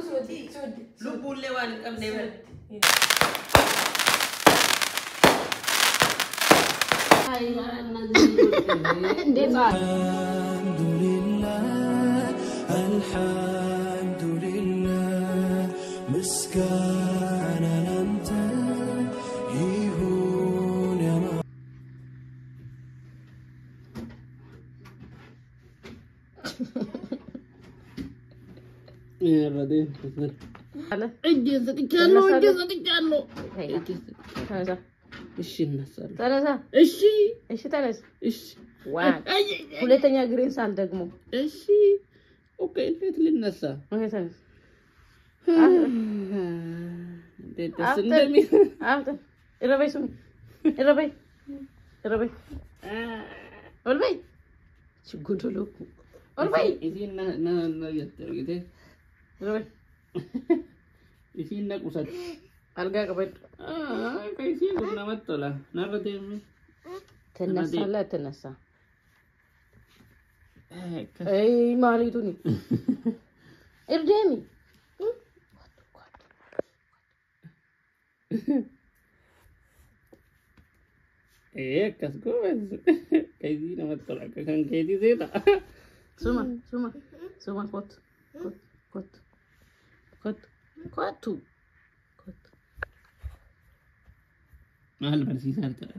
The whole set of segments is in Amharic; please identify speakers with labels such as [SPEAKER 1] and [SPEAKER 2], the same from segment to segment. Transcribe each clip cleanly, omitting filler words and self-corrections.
[SPEAKER 1] سودي لبوا اللي وان كم نبل الحمد لله مسكانا أنت يهون يا ردين اجهزة تكالو እሺ እናሳለ ተነሳ እሺ ተነስ እሺ ሁለተኛ ግሬን ሳል ደግሞ እሺ ኦኬ እንዴት ልነሳ ኦኬ ተነስ እንዴት እንደሚ አፍተ እረበይ ሱሚ እረበይ ወልበይ ሽጉዶሎ ወልበይ እዚህና እና ያተርግቴ እረበይ እዚህና ቁሰት አልጋ ቀበድ ከይሲ ጉና መጥቶላ ናረደም ተነሳላ ተነሳ አይ ማሪቱኒ እርደሚ ከስጎበዝ ከይሲ ነው መጥቶላ ከከን ከይሲ ዘታ ሱማ ኮቱ مال برسيسار ترى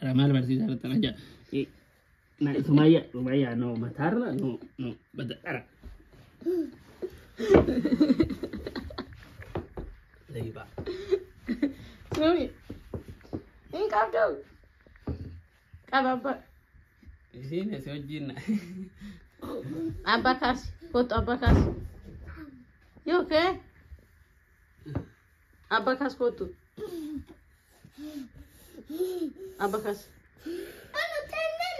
[SPEAKER 1] مال برسيسار ترى جا نا سمايا نو ماتارلا نو بدأ ليبا سوي إن كابدو كابابا إزين سوجينا أباكاس كوت أباكاس يوكي Abakas kotu. Abakas.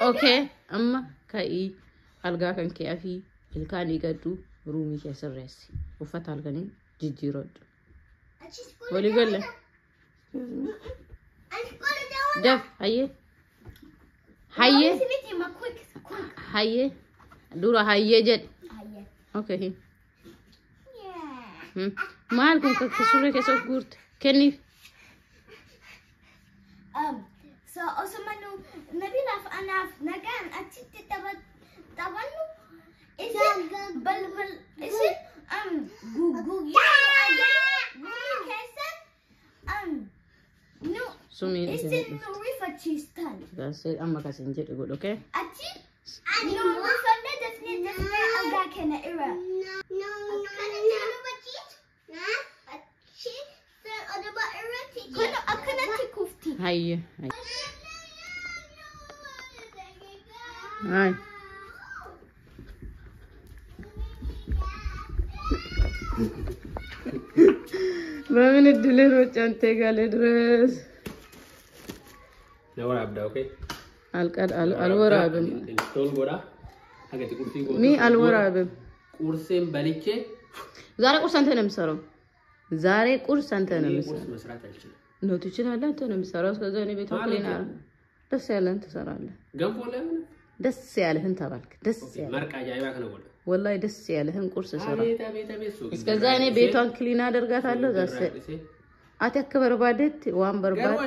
[SPEAKER 1] Okay, amma kai alga kan ke afi ilkani gadu rumi ke sirresi. Ufata algani jijirod. Wali galle. Def haye. Dura haye jet. Okay. مالكم كسورة كسر قرط كنيف
[SPEAKER 2] so osmanu nabila ana nagan atiti tabanu isin bal isin gugu ya kesan no
[SPEAKER 1] sumi
[SPEAKER 2] isin no rifa chistan
[SPEAKER 1] that's it amma kasin jet good okay
[SPEAKER 2] ati no rifa that's aga kana era no
[SPEAKER 1] هاي بمن الدليل وانت قال ادرس نورا ابدا اوكي
[SPEAKER 2] الوراب
[SPEAKER 1] تول غورا حاجه تكرسي غورا
[SPEAKER 2] مي الوراب
[SPEAKER 1] ቁርሴን በልቼ
[SPEAKER 2] ዛሬ ቁርስ አንተ ነው የምሰራው ዛሬ ቁርስ አንተ ነው የምሰራው
[SPEAKER 1] ቁርስ መስራት አልችልም
[SPEAKER 2] ነው ትችላለህ አንተ ነው የምሰራው እስከዛ እኔ ቤት ወክሌና ደስ ያለህን ትሰራለህ
[SPEAKER 1] ገንፎ ለምን
[SPEAKER 2] ደስ ያለህን ተባልክ ደስ ያለህ
[SPEAKER 1] መርቃ ያይባ ከነጎለ
[SPEAKER 2] والله ደስ ያለህን ቁርስ ሰራ
[SPEAKER 1] ቤት
[SPEAKER 2] እስከዛ እኔ ቤቷን ክሊን አደርጋታለሁ ዛስ አትከበር ባደት ወንበር ባድ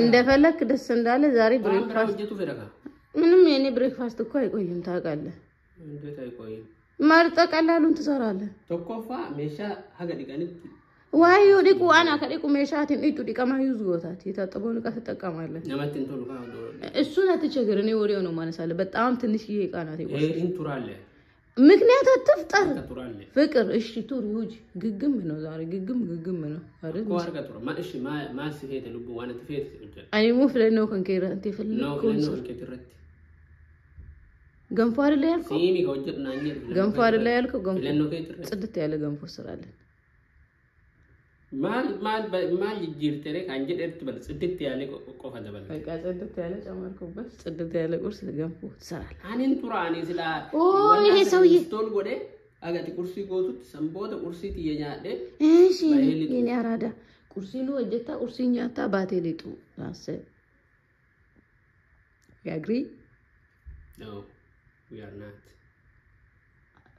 [SPEAKER 2] እንደፈለክ ደስ እንዳለ ዛሬ ብሬክፋስት ምንም የኔ ብሬክፋስት እኮ አይቆይም ታውቃለህ
[SPEAKER 1] እንዴት አይቆይም
[SPEAKER 2] ማርጠ ቀላሉን ትሰራለህ
[SPEAKER 1] ተቆፋ ሜሻ ሀገ ዲጋኒት
[SPEAKER 2] ዋዩ ዲቁ አና ከዲቁ ሜሻትን እጡ ዲቀማ ይዙ ጎታት የታጠበውን እቃ ተጠቀማለህ
[SPEAKER 1] ነመንትን ቶሎ ካው
[SPEAKER 2] እሱ አትቸገር እኔ ወሬው ነው ማነሳለ በጣም ትንሽ ይሄ ቃናት ይቆይ
[SPEAKER 1] ኢንቱራለ
[SPEAKER 2] ምክንያት አትፍጠር ፍቅር እሺ ቱር ይውጅ ግግም ነው ዛሬ ግግም ነው አይደል
[SPEAKER 1] ቋርቀ ቱር ማእሺ ማስ ሄተ ልቡ ዋና ተፈት
[SPEAKER 2] አይ ሙፍለ ነው ከንከራ እንት ይፈልኩ
[SPEAKER 1] ነው ከትረት
[SPEAKER 2] ገንፎ አይደል ያልከው
[SPEAKER 1] ሲኒ ከወጀና እንጂ
[SPEAKER 2] ገንፎ አይደል ያልከው ገንፎ
[SPEAKER 1] ለነው ከትረት
[SPEAKER 2] ጽድት ያለ ገንፎ ስራለን
[SPEAKER 1] ማል ይጅርተሬ ካንጀ ደርት በል ጽድት ያለ ቆፋ ደበል
[SPEAKER 2] በቃ ጽድት ያለ ጨመርኩበት ጽድት ያለ ቁርስ ገንፎ ትሰራለህ
[SPEAKER 1] አንን ቱራኒ ስላ
[SPEAKER 2] ይሄ ሰውዬ
[SPEAKER 1] ቶል ጎዴ አጋቲ ቁርሲ ጎቱት ሰምቦተ ቁርሲ ትየኛደ
[SPEAKER 2] እሺ የኔ አራዳ ቁርሲ ነው ወጀታ ቁርሲኛታ ባቴሊጡ አሰ ያግሪ
[SPEAKER 1] No, we are not.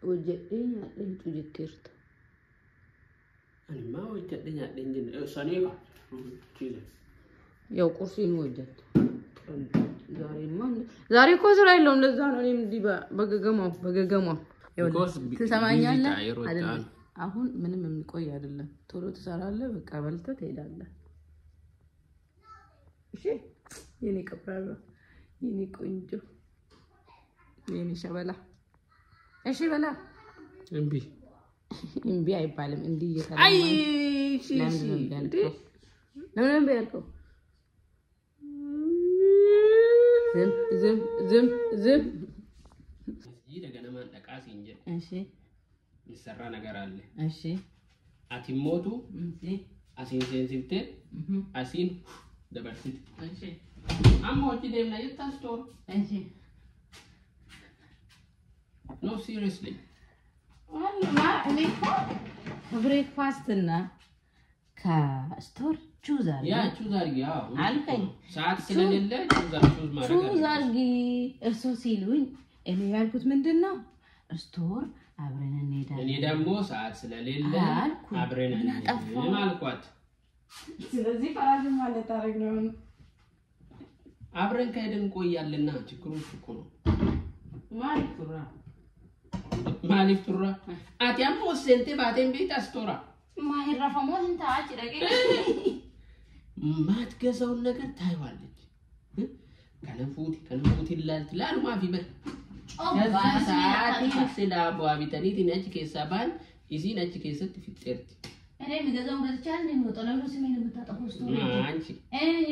[SPEAKER 2] وجدني أنت جتيرت
[SPEAKER 3] أنا ما وجدني أدين صنيعة
[SPEAKER 2] يا قرصين وجدت ዛሬ እኮ ስራ የለውም ለዛ ነው እኔም እንዲህ በገገማው ትሰማኛለህ አይደል አሁን ምንም የሚቆይ አይደለም ቶሎ ትሰራለህ በቃ በልተህ ትሄዳለህ እሺ የኔ ቀብራራ የኔ ቆንጆ የኔ ሸበላ እሺ በላ እምቢ አይባልም እንዲህ እየተለማ አይ እሺ ለምን በያልከው ዝም
[SPEAKER 3] ይደገና ማን ተቃሲ እንጂ
[SPEAKER 2] እሺ
[SPEAKER 3] ይሰራ ነገር አለ
[SPEAKER 2] እሺ
[SPEAKER 3] አቲሞቱ አሲን ሴንሲቲቭ አሲን ደበርሲት እሺ አሞቲ ደምና ይታስቶር እሺ ኖ ሲሪየስሊ
[SPEAKER 2] والله እኔ ብሬክፋስት እና ከስቶር ቹዛር
[SPEAKER 3] ያው
[SPEAKER 2] አልከኝ
[SPEAKER 3] ሰዓት ስለሌለ ቹዛር
[SPEAKER 2] እርሶ ሲሉኝ እኔ ያልኩት ምንድነው ስቶር አብረን እንሄዳለን
[SPEAKER 3] እኔ ደግሞ ሰዓት ስለሌለ አብረን እንሄዳለን አልኳት
[SPEAKER 2] ስለዚህ ፈራጅ ማለት ታረግ ነው
[SPEAKER 3] አብረን ከሄድን ቆያለና ችግሩ እኮ ነው ማሊፍ ቱራ አቲያም ወሰንቴ ባቴን ቤት አስቶራ
[SPEAKER 2] ማይራፈሞን እንታ አጭረገ
[SPEAKER 3] ማትገዛው ነገር ታይዋለች ከነፉት ይላል ትላሉ ማፊ በር ሰዓት ስለ አባቢተኒት ነጭ ከሰባን እዚህ ነጭ ከሰት ፍጥርት
[SPEAKER 2] እኔ ምገዛው ገዝቻለሁ ነው ወጣለው ስሜን የምታጠፈው ስቶሪ
[SPEAKER 3] አንቺ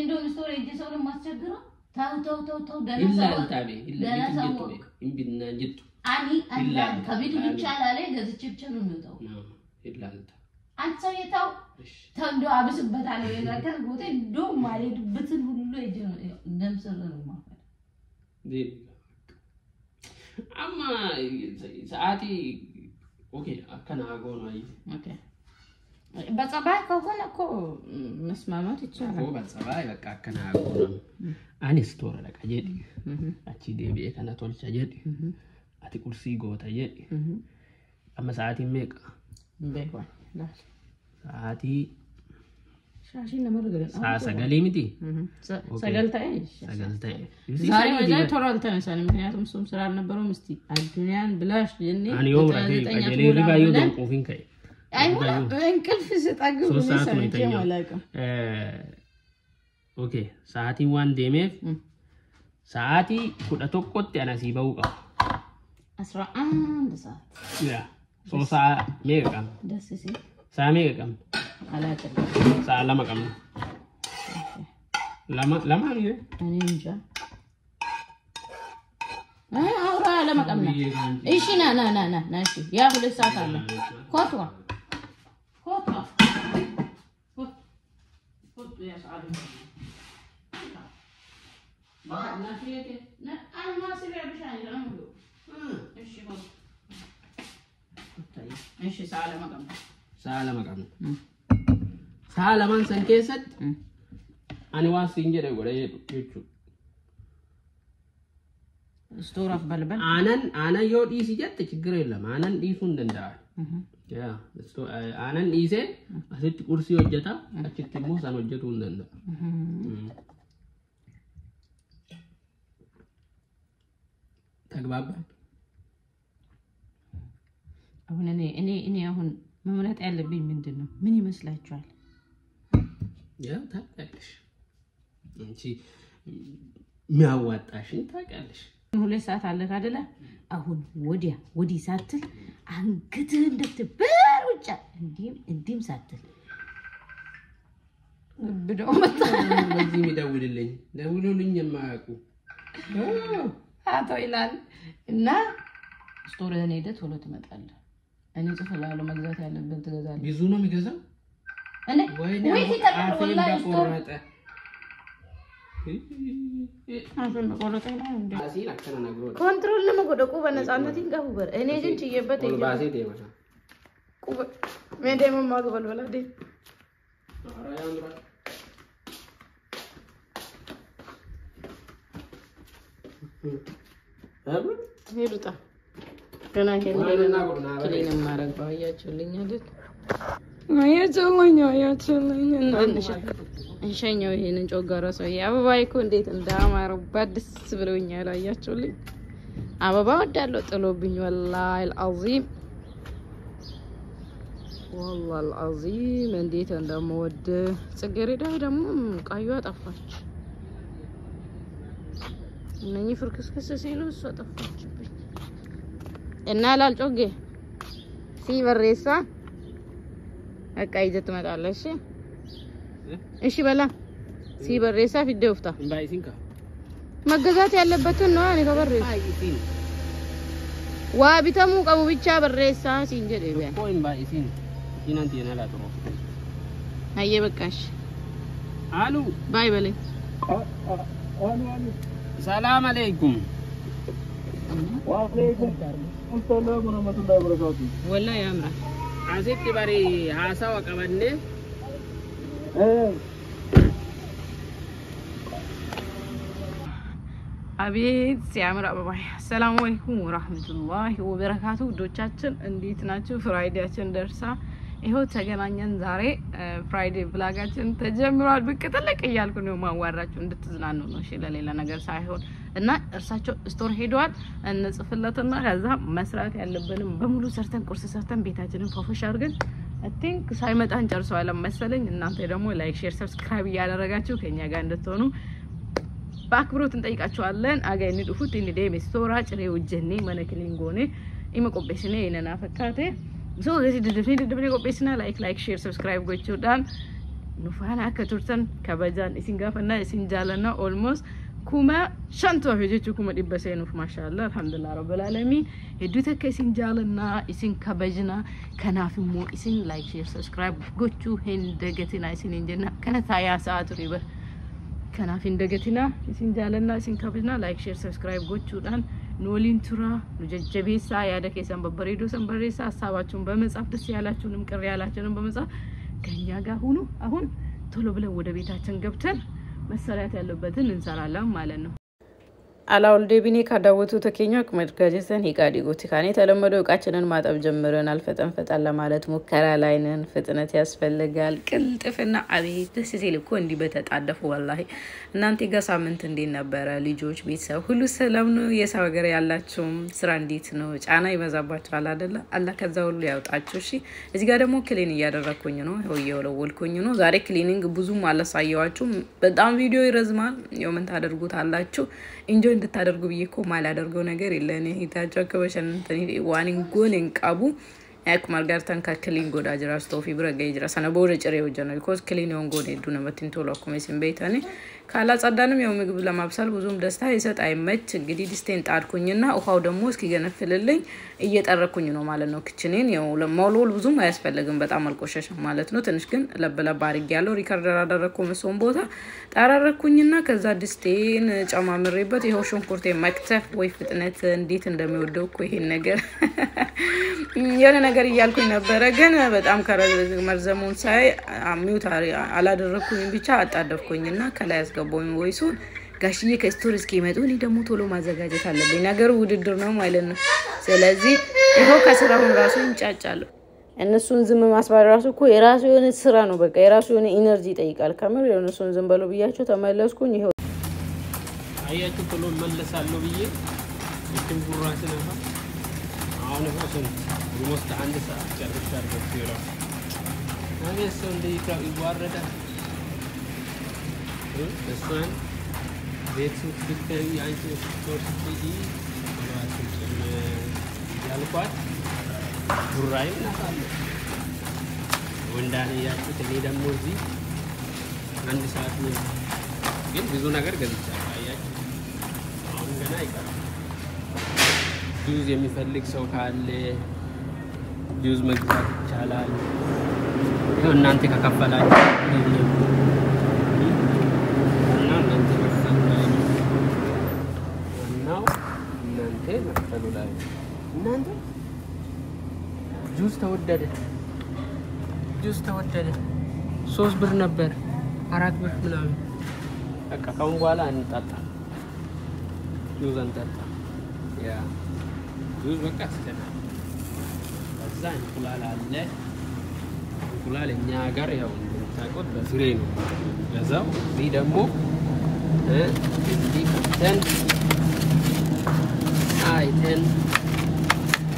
[SPEAKER 2] እንደው ስቶሪ እጄ ሰው ለማስቸግረው ታው ደና
[SPEAKER 3] ይላል ታቤ ይላል እንቢና ጅቱ
[SPEAKER 2] አኒ ከቤቱ ብቻ ላይ ገዝቼ ብቻ ነው የሚወጣው
[SPEAKER 3] ይላል
[SPEAKER 2] አንተ የታው ተንዶ አብስበታል ነገር ጎቴ ዶ ማለት ብትን ሁሉ እንደምሰረ ነው ማለት
[SPEAKER 3] አማ ሰዓቲ ኦኬ አከናጎ ነው አይ
[SPEAKER 2] ኦኬ በጸባይ ከሆነ እኮ መስማማት ይቻላል
[SPEAKER 3] በጸባይ በቃ አከናጎ ነው አኒ ስቶር ለቃ ጀዲ አቺ ዴቢ ከና ቶልቻ ጀዲ አቲ ቁርሲ ጎታ ጀዲ አማ ሰዓቲ ሜቃ
[SPEAKER 2] በይዋን ላስ ሰዓቲ ሻሺ ነመረገለ
[SPEAKER 3] ሰገሌሚቲ
[SPEAKER 2] ሰገልታይ ዛሬ ወደ ቶራል ተነሳን ምክንያቱም ሱም ስራ ነበረው ምስቲ አዱንያን ብላሽ ጀኒ
[SPEAKER 3] አንዮም ረገሌ ሪባዩ ደንቆፊን ከይ
[SPEAKER 2] አይሆን እንቅልፍ ስጣግብ ነው ማለት
[SPEAKER 3] ኦኬ ሰዓቲ ዋን ዴሜፍ ሰዓቲ ኩዳ ቶቆት ያናሲበው ቃ
[SPEAKER 2] 11 ሰዓት
[SPEAKER 3] ያ ሶሳ ሜጋም
[SPEAKER 2] ደስ ሲል
[SPEAKER 3] ሳሜጋም
[SPEAKER 2] አላቀም
[SPEAKER 3] ሳላማ ቀም ለማ ነው
[SPEAKER 2] እኔ እንጃ አውራ ለማቀም ነው እሺ ና እሺ ያ 2 ሰዓት አለ ኮቷ ያ ሰዓት ما فيك لا انا ما سبع بشان الامر ايش هو طيب ايش
[SPEAKER 3] سالم سالمان سنكيست انا واسنجه ده غره يچو
[SPEAKER 2] ستور اف بلبل
[SPEAKER 3] انا يو دي سيجت ችግር የለም አናን ዲሱ እንደንዳ ያ አናን ዲሴ አሰት ቁርሲ ወጀታ አችትሙ ሳን ወጀቱ እንደንዳ ተግባባ
[SPEAKER 2] አሁን እኔ አሁን መምረጥ ያለብኝ ምንድነው ምን ይመስላችኋል
[SPEAKER 3] ያ ታውቃለሽ እንጂ ሚያዋጣሽን ታውቃለሽ
[SPEAKER 2] 2 ሰዓት አለ አይደለ አሁን ወዲያ ሳትል አንገትህ እንደተበር ውጫ እንዲም ሳትል ብደው መጣ
[SPEAKER 3] በዚህ የሚደውልልኝ ደውሉልኝ የማያውቁ
[SPEAKER 2] አቶ ይላል እና ስቶሪን ሄደ ቶሎ ትመጣለህ እኔ ጽፈላለሁ መግዛት ያለብን ትገዛለህ
[SPEAKER 3] ብዙ ነው የሚገዛው
[SPEAKER 2] እኔ ወይ ተቀበልና
[SPEAKER 3] ቆረጠ
[SPEAKER 2] አሁን ቆረጠ ነው እንዴ
[SPEAKER 3] አሲን አከና ነግሮ
[SPEAKER 2] ኮንትሮል ለመጎደቁ በነጻነት ይንገቡበር እኔ ግን ጭየበት
[SPEAKER 3] ቁልባሴ ደማ
[SPEAKER 2] ቁበ ሜደም ማግበል ወላዴ
[SPEAKER 3] አራያንድራ
[SPEAKER 2] هبل هيرتا ገና ይሄን ክሊን ማረጋው አያችሁልኝ አይደል? አያችሁልኝ እንሸኛው ይሄንን ጮጋራ ሰው አበባይ እኮ እንዴት እንዳማረባት ደስ ብሎኛል። አያችሁልኝ አበባ ወዳለው ጥሎብኝ ወላሂ አልዓዚም والله العظيم እንዴት እንደምወድ ጽጌረዳ ደግሞ ቃዩዋ ጠፋች። እነኚህ ፍርክስክስ ሲሉ እሷ ጠፋችብኝ እና ላልጮጌ ሲበሬሳ በቃ ይዘት ትመጣለሽ። እሺ በላ ሲበሬሳ ፊደውፍታ መገዛት ያለበትን ነው። እኔ ከበሬሳ ዋቢተሙ ቀሙ ብቻ በሬሳ ሲንጀ ደቢያ
[SPEAKER 3] ኮይን ባይሲን ይናንተ የናላ ጥሩ
[SPEAKER 2] አየ በቃሽ
[SPEAKER 3] አሉ
[SPEAKER 2] ባይ በለኝ
[SPEAKER 3] ሰላም አለይኩም
[SPEAKER 4] ወአለይኩም ሰላም ወራህመቱላሂ ወበረካቱ
[SPEAKER 2] ወላ ያምራ
[SPEAKER 3] አሴት ባሪ ሐሳው ቀበኔ
[SPEAKER 2] አቤት ሲያምር አበባይ። ሰላም አለይኩም ወራህመቱላሂ ወበረካቱ ዶቻችን እንዴት ናችሁ? ፍራይዴያችን ደርሳ ይሄው ተገናኘን። ዛሬ ፍራይዴ ብላጋችን ተጀምሯል። ብቅ ጥልቅ እያልኩ ነው ማዋራችሁ እንድትዝናኑ ነው። እሺ ለሌላ ነገር ሳይሆን እና እርሳቸው ስቶር ሄደዋል እንጽፍለትና ከዛ መስራት ያለብንም በሙሉ ሰርተን ቁርስ ሰርተን ቤታችንን ፎፎሽ አድርገን አይ ቲንክ ሳይመጣን ጨርሰዋል መሰለኝ። እናንተ ደግሞ ላይክ ሼር ሰብስክራይብ ያደረጋችሁ ከኛ ጋር እንድትሆኑ በአክብሮት እንጠይቃችኋለን። አገኝ ዱፉት እንዴ መስቶራ ጭሬ ወጀኔ መነክሊንጎኔ ኢመቆበሽኔ የነና ፈካቴ so dedefni ቆጴስና ላይክ ሼር ሰብስክራይብ ጎቹዳን ኑፋና ከቱርተን ከበጃን ኢሲንጋፈና ኢሲንጃለና ኦልሞስት ኩማ ሻንቶ ሄጀቹ ኩማ ዲበሰይኑፍ ማሻአላ አልহামዱሊላህ ረብል ዓለሚን ሄዱተ ከኢሲንጃለና ኢሲን ከበጅና ከናፍሞ ኢሲን ላይክ ሼር ሰብስክራይብ ጎቹ ሄንደገቲና ኢሲን እንጀና ከነታያ ሰዓቱ ሪበ ከናፍ እንደገቲና ኢሲንጃለና ኢሲን ከበጅና ላይክ ሼር ሰብስክራይብ ጎቹዳን ኖሊን ቱራ ኑጀጀቤሳ ያደከ ሰንበበሬዶ ሰንበሬሳ ሐሳባችሁን በመጻፍ ደስ ያላችሁንም ቅር ያላችሁንም በመጻፍ ከኛ ጋር ሁኑ። አሁን ቶሎ ብለን ወደ ቤታችን ገብተን መሰራት ያለበትን እንሰራለን ማለት ነው። አላውልዴ ቢኔ ካዳወቱ ተከኛ ኩመት ጋጀሰን ሂቃዲ ጎቲ ካኔ ተለመደው እቃችንን ማጠብ ጀምረናል። ፈጠን ለማለት ሙከራ ላይ ነን። ፍጥነት ያስፈልጋል። ቅልጥፍና አቤት ደስ ሲል እኮ እንዲ በተጣደፉ ወላሂ። እናንተ ጋር ሳምንት እንዴት ነበር? ልጆች ቤተሰብ ሁሉ ሰላም ነው? የሰው ሀገር ያላችሁ ስራ እንዴት ነው? ጫና ይበዛባችኋል አይደለ? አላህ ከዛ ሁሉ ያውጣችሁ። እሺ እዚህ ጋር ደግሞ ክሊን እያደረኩኝ ነው። እየወለወልኩኝ ነው። ዛሬ ክሊኒንግ ብዙም አላሳየዋችሁ። በጣም ቪዲዮ ይረዝማል። ያው ምን ታደርጉታላችሁ? ኢንጆይ እንድታደርጉ ብዬኮ ማላደርገው ነገር የለኔ ሂታቸው ከበሸን ዋኒንጎን እንቃቡ ያክማል ጋር ተንካክሊን ጎዳ ጅራ ስቶፊ ብረጋ ይጅራ ሰነቦረ ጭሬው ጀነው ቢኮዝ ክሊን የሆንጎን ሄዱ ነው በትንቶሎ ኮሜሽን ቤታኔ ካላጸዳንም ያው ምግብ ለማብሰል ብዙም ደስታ ይሰጥ አይመች። እንግዲህ ዲስቴን ጣድኩኝና ውሃው ደግሞ እስኪ ገነፍልልኝ እየጠረኩኝ ነው ማለት ነው። ክችኔን ያው ለማውሎል ብዙም አያስፈልግም በጣም አልቆሸሽም ማለት ነው። ትንሽ ግን ለበለብ አድርጌ ያለው ሪከርደር አደረኩ መስውን ቦታ ጣራረኩኝና ከዛ ዲስቴን ጨማምሬበት ይሄው ሽንኩርቴ መክተፍ ወይ ፍጥነት እንዴት እንደሚወደው እኮ ይሄን ነገር የሆነ ነገር እያልኩኝ ነበር ግን በጣም ከመርዘሙን ሳይ ሚውት አላደረኩኝ ብቻ አጣደፍኩኝና ከላይ አስገባውኝ ወይሱን ጋሽዬ ከስቶሪስ ከመጡኝ ደግሞ ቶሎ ማዘጋጀት አለብኝ ነገሩ ውድድር ነው ማለት ነው። ስለዚህ ይሄው ከስራው ራሱ እንጫጫለሁ። እነሱን ዝም ማስባል ራሱ እኮ የራሱ የሆነ ስራ ነው። በቃ የራሱ የሆነ ኢነርጂ ይጠይቃል። ካሜራ የነሱን ዝም በለው ብያቸው ተመለስኩኝ። ይሄው
[SPEAKER 3] አያችሁ ቶሎ መለሳለሁ ብዬ እንትን ጉራስ ነው አሁን ሆሰን ሞስት አንድ ሰዓት ጨርሻለሁ ይላል አቤት ሰው እንደይታው ይዋረዳ እሷን ቤቱ ፍቅር ያንቺ ስቶር ስትይ ወላችሁ ያልኳት ጉራይ ናታለ ወንዳኔ ያችሁ እኔ ደግሞ እዚህ አንድ ሰዓት ነው ግን ብዙ ነገር ገብቻለሁ። አያችሁ አሁን ገና ይቀራል። ጁዝ የሚፈልግ ሰው ካለ ጁዝ መግዛት ይቻላል። ይሄው እናንተ ከከፈላችሁ እናንተ ጁስ ተወደደ 3 ብር ነበር 4 ብር ምናምን በቃ ካሁን በኋላ እንጣጣ ጁዝ እንጣጣ ያ ጁስ በቃ አስተናል ከዛ እንቁላል አለ እንቁላል እኛ ሀገር ያው እንደምታውቁት በፍሬ ነው ገዛው እዚህ ደግሞ እዚህ ከተን አይተን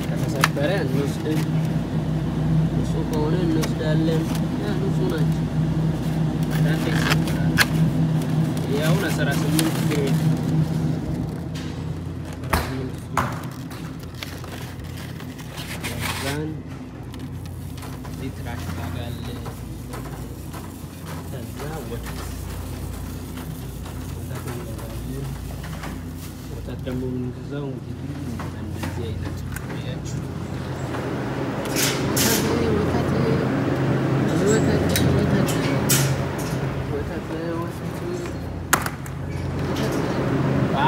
[SPEAKER 3] ከተሰበረ እንወስድ እሱ ከሆነ እንወስዳለን ያሉት ናቸው አንዳንዴ ያው 18 ፍሬ dan ditrak tagal tazawwaj ወተደሙ ምንዛው እንግዲህ እንደዚህ አይነት ያያችሁ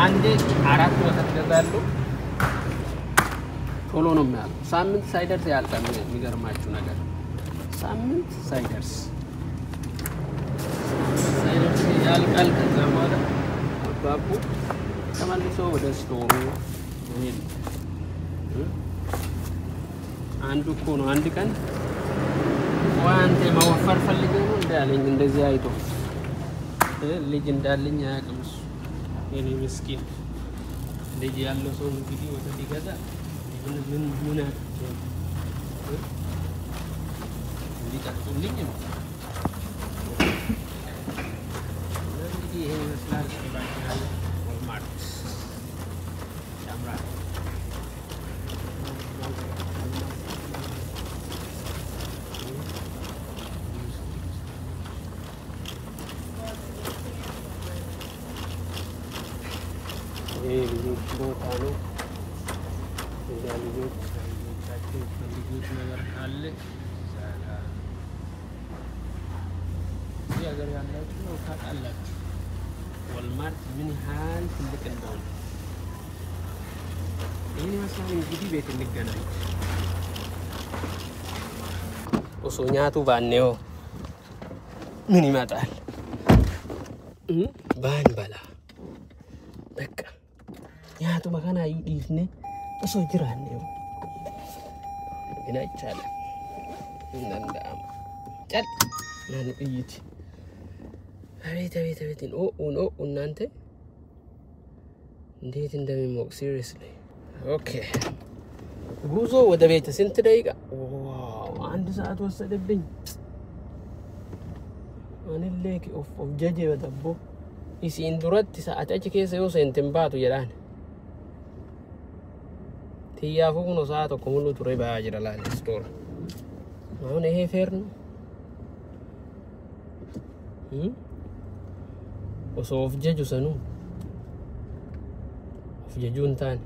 [SPEAKER 3] አንዴ 4 ወተት ገዛሉ ቶሎ ነው የሚያልቀው ሳምንት ሳይደርስ ያልቃል የሚገርማችሁ ነገር ሳምንት ሳይደርስ ያልቃል ከዛ በኋላ አባቡ ተመልሶ ወደ ስቶሩ ይሄድ አንዱ እኮ ነው አንድ ቀን ዋንቴ ማወፈር ፈልገው ነው እንዳለኝ እንደዚህ አይቶ ልጅ እንዳለኝ አያውቅም የኔ ምስኪን ልጅ ያለው ሰው እንግዲህ ወተት ይገዛል ምን እንዲጠጡልኝ ነው እንግዲህ ይሄ መስላል ባይናል ወልማርት ያምራል ይሄ ልጆች ቦታ ነው ልጆች ልጆች ነገር ካለ ዛጋ ያገር ያላችሁ ነው ታውቃላችሁ ወልማርት ምን ያህል ትልቅ እንደሆነ ይሄን መስሎኝ እንግዲህ ቤት እንገናኝ ኦሶኛቱ ባኔው ምን ይመጣል ባን ባላ በቃ ያቱ መካና ይዲፍኔ እሱ ጅራኔው ይናቻለ እንደንዳም ጨል ማን እይት አቤት ኦ እናንተ እንዴት እንደሚሞቅ ሲሪየስሊ ኦኬ ጉዞ ወደ ቤት ስንት ደቂቃ ዋው 1 ሰዓት ወሰደብኝ አንለክ ኦፍ ጀጀ በተቦ ኢሲን ዱረት ሰዓት አጭ ከሰ ዮሴንትን ባቱ ይላል tiyafu kuno saato kumulu ture baajira la store aun ehe ferno oso of jeju sanu of jeju ntan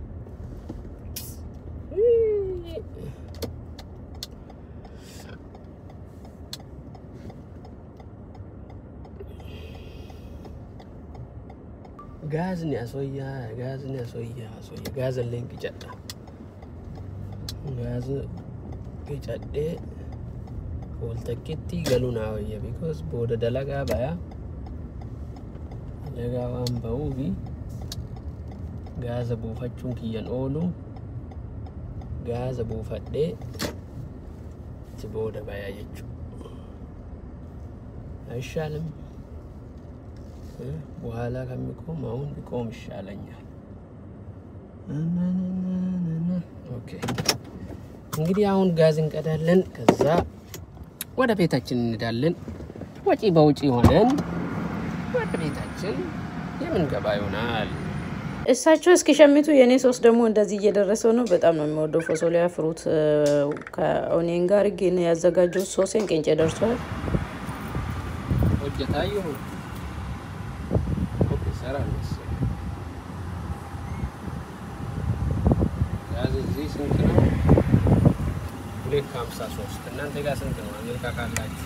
[SPEAKER 3] gaz ni asoya gaz link jadda gaz kechadde voltaketti galuna wayya because boda dalaga baya dalaga wan bawubi gaz buufachun kiyan olu gaz buufadde ci boda baya jechu አይሻልም በኋላ ከሚቆም አሁን ቢቆም ይሻለኛል ኦኬ እንግዲህ አሁን ጋዝ እንቀዳለን ከዛ ወደ ቤታችን እንሄዳለን ወጪ በውጪ ሆነን ወደ ቤታችን የምንገባ ይሆናል
[SPEAKER 2] እሳቸው እስኪሸምቱ የኔ ሶስ ደግሞ እንደዚህ እየደረሰው ነው በጣም ነው የሚወደው ፎሶሊያ ፍሩት ከኦኒየን ጋር ግን ያዘጋጀው ሶስን ቅንጨ ደርሷል
[SPEAKER 3] ወጀታዩ ኦኬ ሰራንስ ጋዝ እዚህ ስንት ነው 253 እናንተ ጋር ስንት ነው አሜሪካ ካላችሁ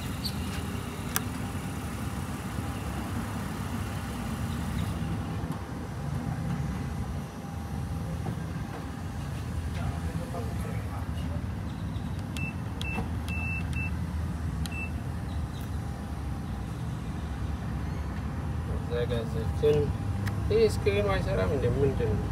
[SPEAKER 3] ዘጋዘችን ስክሪኑ አይሰራም እንደምንድን ነው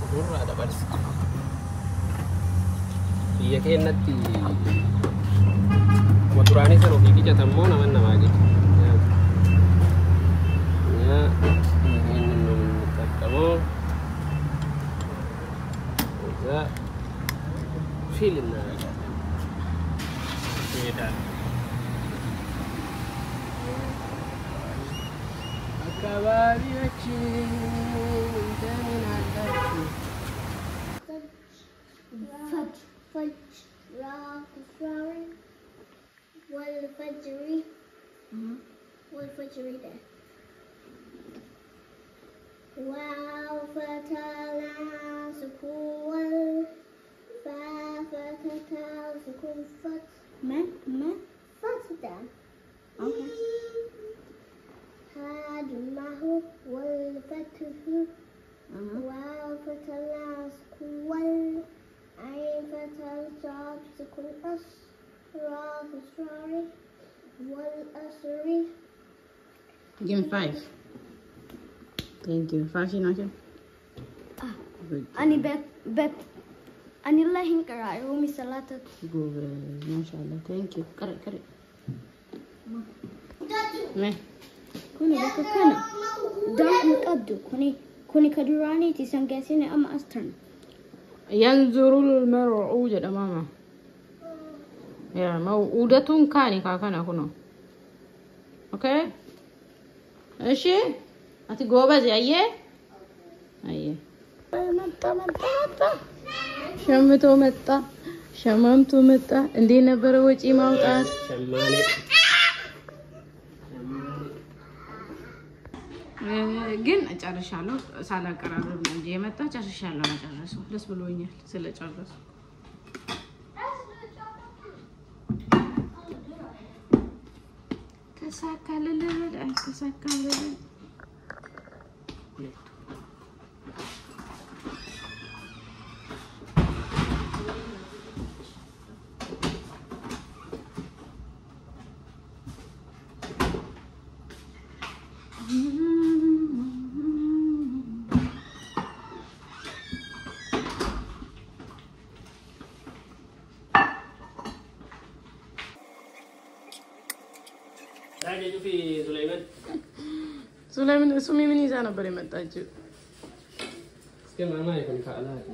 [SPEAKER 3] Murah ada baris. Iya keenatti motorani seru gigi jatamu nama gitu. Ya, ini kamu udah feeling aja. Beda. Akabariyaki dan adaki.
[SPEAKER 5] والفجر واو فتلا سكون فتتا سكون فت ما فتدا هاد ما هو والفتح واو فتلا سكون عين فتل صاد سكون أس را فسراري والأسري.
[SPEAKER 2] Game 5. Thank you. Fashion action.
[SPEAKER 5] أني بب أني الله ينكر رومي سلطة.
[SPEAKER 2] Good. ما شاء الله. Thank you. كرر. ما.
[SPEAKER 5] كوني بكرنا. دام متقدو كوني كدراني تسانجاسيني أما أسترن.
[SPEAKER 2] ينظر المرء وجد أمامه. يا موعودة كاني كأنا كنا. أوكي. إيشي؟ أنتي جوابة زي أيه. شممتو متى عندي نبرة وجهي موتات
[SPEAKER 3] شمالي
[SPEAKER 2] ግን ጨርሻለሁ ሳላቀራረብ ነው እንጂ የመጣ ጨርሻለሁ አጨረሰው ደስ ብሎኛል ስለጨረሱ ተሳካለለ
[SPEAKER 3] Saya في سليمان.
[SPEAKER 2] سليمان اسمي من يزانا بري متاجو.
[SPEAKER 3] كم ما يكون كألات.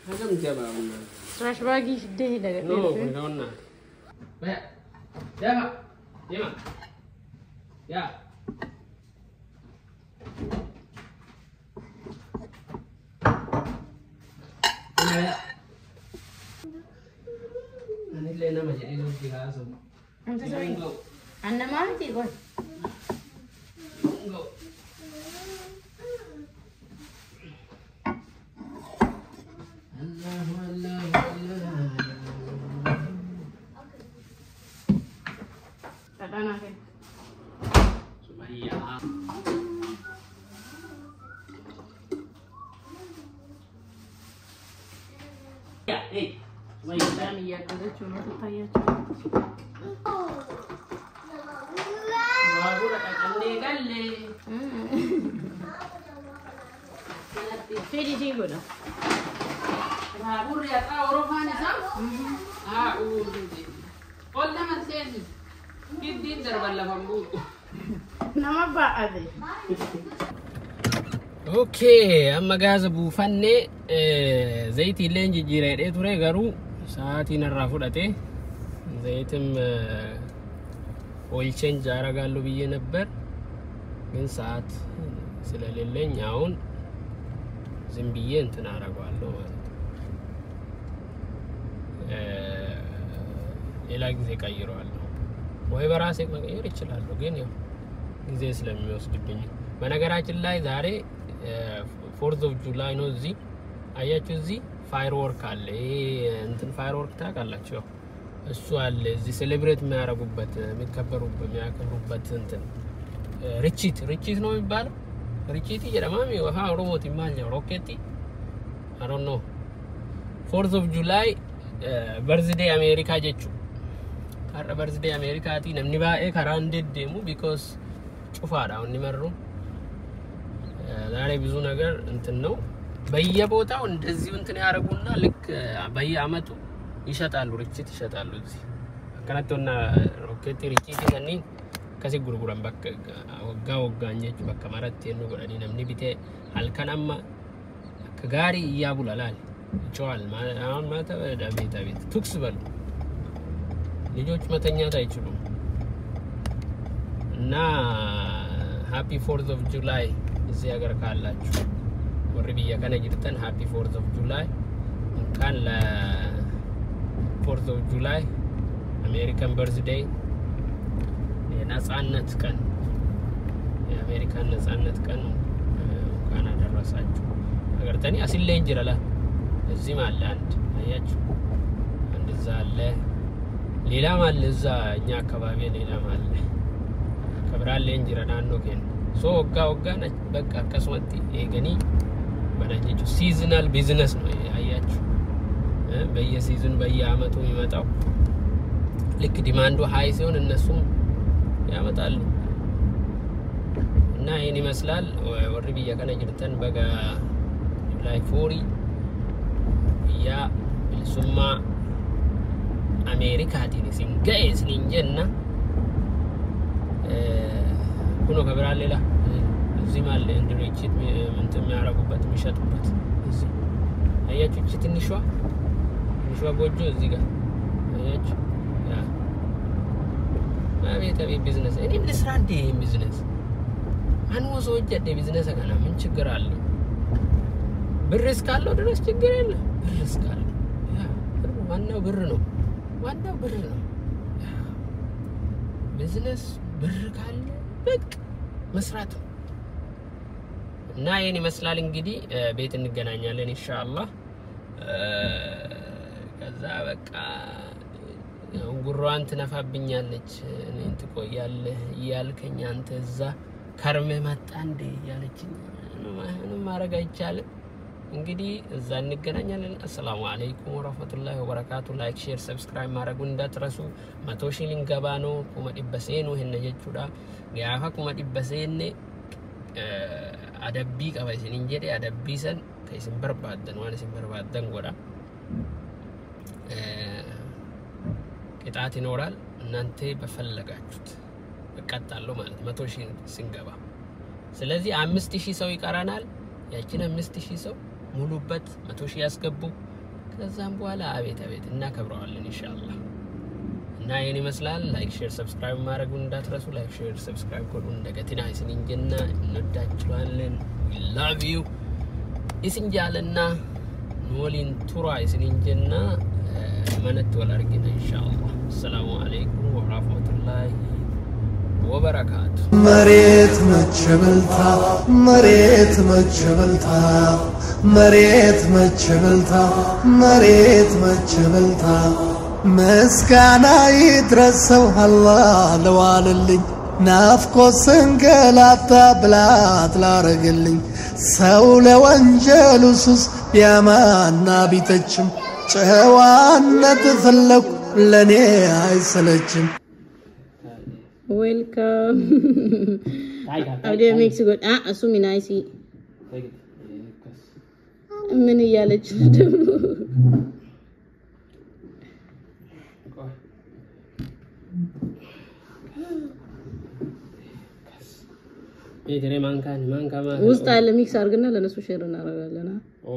[SPEAKER 3] هذا من جبهة ولا.
[SPEAKER 2] راش باقي شده ده.
[SPEAKER 3] No, كنا. Baik. Ya, ya. Ya. Ya. Ini lena macam ini juga asal.
[SPEAKER 2] أنت سوي أنا ما أنتي قول أنا كده
[SPEAKER 3] Sumaya. Ya,
[SPEAKER 2] Sumaya kami ya kada cuma tutaya
[SPEAKER 3] baru dah kande galle.
[SPEAKER 2] Fedi sih gue dah.
[SPEAKER 3] Baru ya tahu orang sah? Ah, udah. Kalau masih ni, kita terbalik bambu.
[SPEAKER 2] Nama apa ada?
[SPEAKER 3] Okay, amma gaza buufanne zayti illee jijjiireedhee ture garuu sa'aatiin irraa fudhate ዘይትም ኦይል ቼንጅ አደርጋለሁ ብዬ ነበር ግን ሰዓት ስለሌለኝ አሁን ዝም ብዬ እንትን አደርጋለሁ ማለት ነው ሌላ ጊዜ ቀይረዋለሁ ወይ በራሴ መቀየር ይችላል ግን ያው ጊዜ ስለሚወስድብኝ በነገራችን ላይ ዛሬ 4th of July ነው እዚህ አያችሁ እዚህ ፋየርወርክ አለ ይሄ እንትን ፋየርወርክ ታውቃላችሁ እሱ አለ እዚህ ሴሌብሬት የሚያደርጉበት የሚያከብሩበት እንትን ሪቺት ነው የሚባለው ሪቺት ይጀማም ይወፋ ሮቦት ይማኛ ሮኬቲ I don't know 4th of July birthday America jechu har'a birthday Ameerikaati namni baay'ee karaan deddeemu because ጩፋዳ አሁን ይመሩ ዛሬ ብዙ ነገር እንትን ነው በየቦታው እንደዚህ እንትን ያረጉና ልክ በየአመቱ ይሸጣሉ ርችት ይሸጣሉ እዚህ አከናቶና ሮኬት ርችት ከኒ ከሲ ጉርጉራን በቃ ወጋኘች በቃ ማራት የኑ ጎዳኒ ነምኒ ቢቴ አልከናማ ከጋሪ ያቡላላል ይቻል አሁን ማታ ዳቤት ቱክስ በሉ ልጆች መተኛት አይችሉም እና ሃፒ 4th of July እዚህ ሀገር ካላችሁ ወርቢያ ከነጅተን ሃፒ 4th of July እንኳን ለ 4th of July አሜሪካን በርዝዴይ የነጻነት ቀን የአሜሪካን ነጻነት ቀን እንኳን አደረሳችሁ ሀገርተኒ አሲለ እንጅራላ እዚህ ማለት አንድ አያችሁ እንደዛ አለ ሌላ ማለት እዛ እኛ አካባቢ ሌላ ማለት ከብራለ እንጅራናኖ ከን ሶ ወጋ በቃ ከስወንቲ ኤገኒ በናጅቹ ሲዝናል ቢዝነስ ነው አያችሁ በየሲዝን በየአመቱ ይመጣው ልክ ዲማንዱ ሃይ ሲሆን እነሱም ያመጣሉ እና ይሄን ይመስላል ወርቢያ ከነጅተን በጋ ጁላይ 4 ያ ሱማ አሜሪካ ዲኒሲን ጋይስ ንንጀና ኩኖ ከብራሌላ እዚህ ማለት እንድሪችት እንትን የሚያረጉበት የሚሸጡበት እዚህ አያችሁ እቺ ትንሿ ጎጆ እዚህ ጋር አያችሁ ያ አቤት ቢዝነስ እኔ ልስራ እንደ ቢዝነስ አንወሶ ወጀደ ቢዝነስ አካና ምን ችግር አለ ብርስ ካለው ድረስ ችግር የለም ብርስ ካለው ያ ዋናው ብር ነው ቢዝነስ ብር ካለ በቃ መስራት እና ይሄን ይመስላል እንግዲህ ቤት እንገናኛለን ኢንሻአላህ ከዛ በቃ ጉሯን ትነፋብኛለች እኔን ትቆያለህ ያልከኝ አንተ እዛ ከርመ መጣ እንደ ያለችኝ ምንም ማረጋ ይቻላል እንግዲህ እዛ እንገናኛለን አሰላሙ አለይኩም ወራህመቱላሂ ወበረካቱ ላይክ ሼር ሰብስክራይብ ማድረጉ እንዳትረሱ 100 ሺህ ሊንገባ ነው ኩማ ዲበሰኑ ይሄን ነጀቹዳ ያፋ ኩማ ዲበሰኔ አደቢ ቀባይሲን እንጀዴ አደቢሰን ከይስን በርባደን ዋለሲን በርባደን ጎዳ ቅጣት ይኖራል እናንተ በፈለጋችሁት እቀጣለሁ ማለት 100 ሺህ ሲንገባ ስለዚህ 5000 ሰው ይቀራናል ያቺን 5000 ሰው ሙሉበት 100 ሺህ ያስገቡ ከዛም በኋላ አቤት እናከብረዋለን ኢንሻአላህ እና ይሄን ይመስላል ላይክ ሼር ሰብስክራይብ ማድረጉ እንዳትረሱ ላይክ ሼር ሰብስክራይብ ኮዱ እንደገቲና ይስንንጀና እንወዳችኋለን we love you ይስንጃለና ኖሊን ቱራ ይስንንጀና ማነት ወላርገና ኢንሻአላህ ሰላም አለይኩም ወራህመቱላሂ ወበረካቱ
[SPEAKER 6] መሬት መቸበልታ መስጋና ይድረሰው አላህ ለዋለልኝ ናፍቆት ስንገላታ ብላት ላረገልኝ ሰው ለወንጀሉ ሱስ ቢያማና ቢተችም ጨዋነት ፈለኩ ለኔ አይሰለችም
[SPEAKER 2] Welcome. Audio mix good. Asumi nice. ምን እያለች ነው ደግሞ
[SPEAKER 3] የጀሬ ማንካን
[SPEAKER 2] ውስጥ አለ ሚክስ አድርገና ለነሱ ሼር እናደርጋለን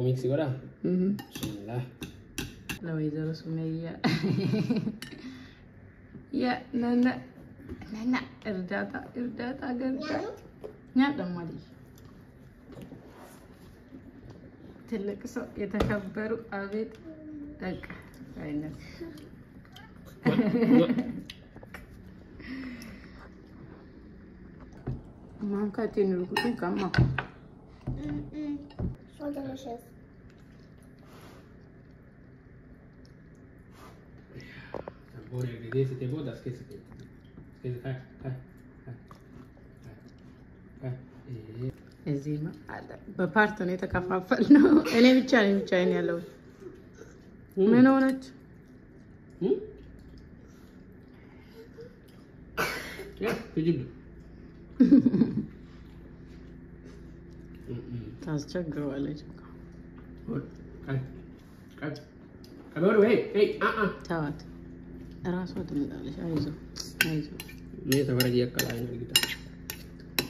[SPEAKER 3] ሚክስ ይጎዳ
[SPEAKER 2] ለወይዘሮ ሱመያ ያ ነና እርዳታ ገንዘብ ያደማል ትልቅ ሰው የተከበሩ አቤት ደቅ አይነት ማንካቴን ልኩኝ ካማ
[SPEAKER 5] So delicious.
[SPEAKER 3] Ora che se te bodas che se
[SPEAKER 2] እዚህ ነው አለ በፓርት ነው የተከፋፈልነው እኔ ብቻ ነኝ ያለው ምን ሆነች
[SPEAKER 3] يا تجيب
[SPEAKER 2] ታስቸግረዋለች። ተዋት እራሷ ትመጣለች። አይዞህ አይዞህ
[SPEAKER 3] እኔ ተፈረጅ ያቀላል እንግዲህ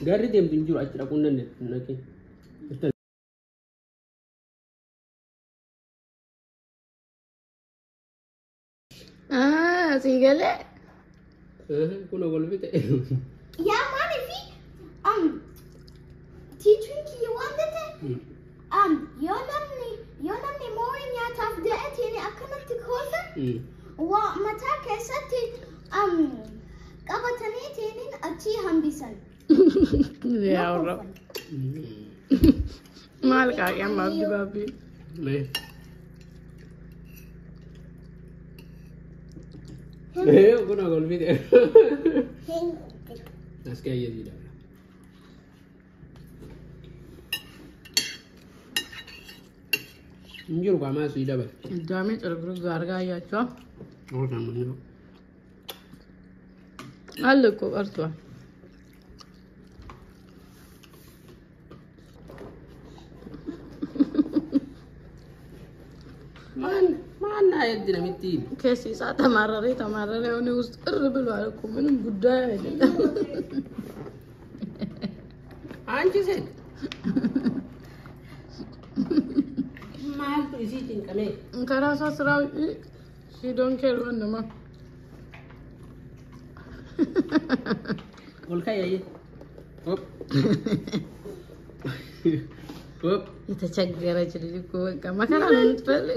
[SPEAKER 3] ጋርድ የምትንጁ አጭራቁነን ነኪ
[SPEAKER 2] ሲገለ
[SPEAKER 3] ኩኖ ጎልቢተ
[SPEAKER 5] Yeah, man, if he, teaching you wanted it, you're not more in your tough day, and I cannot take hold of it. What Mataka said to, Gabatanate in a tea hambison.
[SPEAKER 2] Yeah, Malka, I'm a baby.
[SPEAKER 3] Kuno golbite Nasca ya tidak. Injur kau masih tidak ber.
[SPEAKER 2] Dami terus garga ya cok.
[SPEAKER 3] Oh namanya.
[SPEAKER 2] Allo ko artua.
[SPEAKER 3] Mana ya dinamiti?
[SPEAKER 2] Kesi saat tamarare oni usir belum aku minum budaya ini.
[SPEAKER 3] Anjir sih. Mal tu isi tingkale.
[SPEAKER 2] Karena sasra she don't care one nama.
[SPEAKER 3] Olka ya ye. Hop. Hop.
[SPEAKER 2] Kita cek gara jadi ku makanan nutfeli.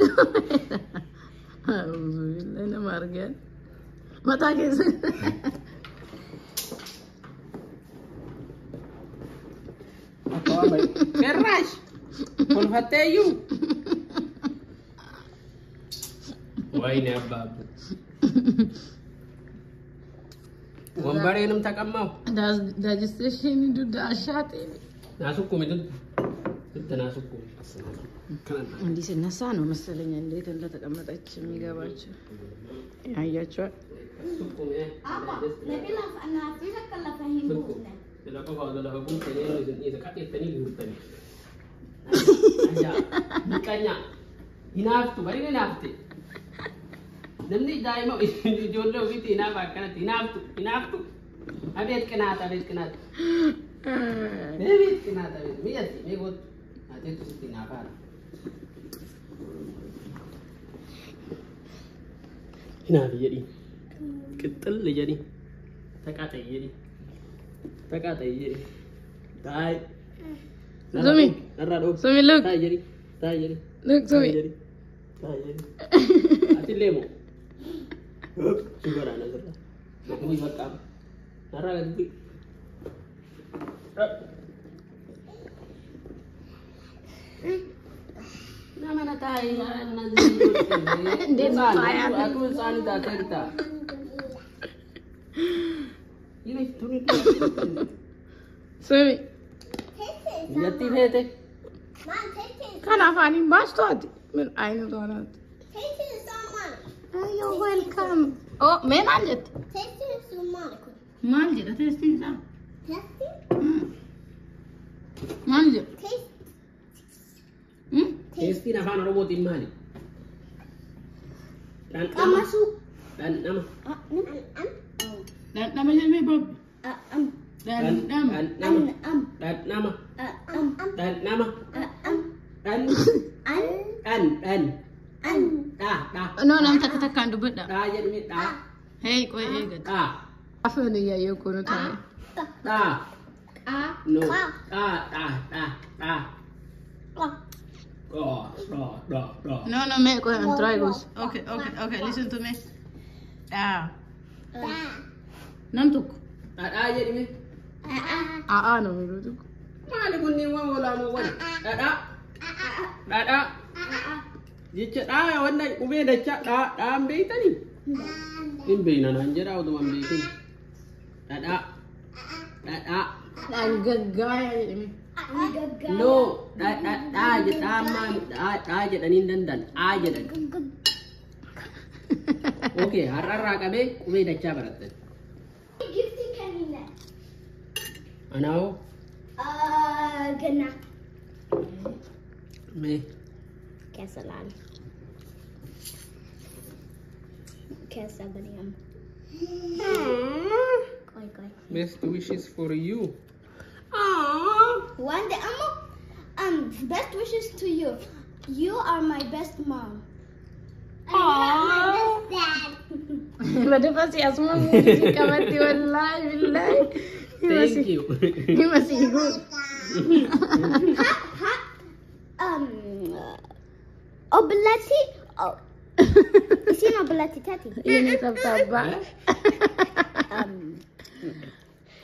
[SPEAKER 2] Alhamdulillah ini margen. Mata kes.
[SPEAKER 3] Apa baik? Keras. Pun hatayu. Wah ini apa? Wambare nam takamau.
[SPEAKER 2] Digestion itu dah asyat ini.
[SPEAKER 3] Nasukkum itu. Nasukkum.
[SPEAKER 2] እንዲህ ሲነሳ ነው መሰለኝ እንዴት እንደተቀመጠች የሚገባቸው ያያቸው
[SPEAKER 3] Hina jadi, ketel jadi, takatai jadi, tai.
[SPEAKER 2] Sumi, Sumi look,
[SPEAKER 3] Tai jadi,
[SPEAKER 2] look Sumi,
[SPEAKER 3] tai jadi. Ati lemo. Coba rana serta. Nak kami makan. Nara lagi. Nama natai, aku sani tak cerita. Ini tuni tu.
[SPEAKER 2] Sumi,
[SPEAKER 3] Jati bete.
[SPEAKER 2] kan apa ni bas tu ati, men ainu tu anak. Ayo welcome. Oh, men anjet. Manjet, testing sah. Manjet.
[SPEAKER 3] Tasty na fana robot in mali. Dan nama.
[SPEAKER 2] Dan nama je me Bob. Dan nama. No, nam tak tekan tu benda.
[SPEAKER 3] Da jadi mi da.
[SPEAKER 2] Hey, kau gat.
[SPEAKER 3] Da.
[SPEAKER 2] Apa ni ya yo kono tai?
[SPEAKER 3] Da. No. Da.
[SPEAKER 2] No, me kau yang try gus. Okay, listen to me. Da. Nam tuk.
[SPEAKER 3] Da jadi mi.
[SPEAKER 2] No me tuk.
[SPEAKER 3] Mana pun ni wang wala mo wala. Da. Jika da wanda ube da cha da ambe tani. Imbe na nanjera udah ambe itu. Da.
[SPEAKER 2] Dan gagaya ni.
[SPEAKER 3] No, da je taman, da je danin dan aja dan. Oke, harara kabe ube da cha barat.
[SPEAKER 5] Gifty candy
[SPEAKER 3] أنا
[SPEAKER 5] قلنا
[SPEAKER 3] مي
[SPEAKER 5] كاس العالم كاس مريم كوي
[SPEAKER 3] best wishes for you.
[SPEAKER 5] One day best wishes to you. You are my best mom. My best dad.
[SPEAKER 2] بدي بس اسمع موسيقى كمتي والله بالله.
[SPEAKER 3] Thank you.
[SPEAKER 2] ماشي يقول.
[SPEAKER 5] Oblati. Isina oblati tati.
[SPEAKER 2] يعني تبتبع.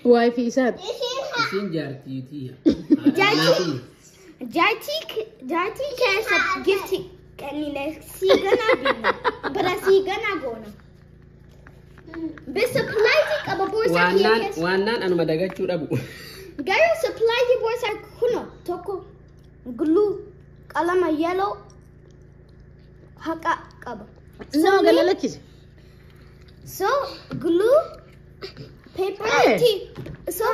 [SPEAKER 2] واي في ساد.
[SPEAKER 3] Isin jartiitiya.
[SPEAKER 5] Jati kesa gifti kanina sigana bina. Bara sigana gona. Be supply aba borsa
[SPEAKER 3] Waanan anuma dagachuu dhabu.
[SPEAKER 5] Gayo supply the borsa kuno toko glue qalama yellow haka qaba.
[SPEAKER 2] No galalakis.
[SPEAKER 5] So glue paper so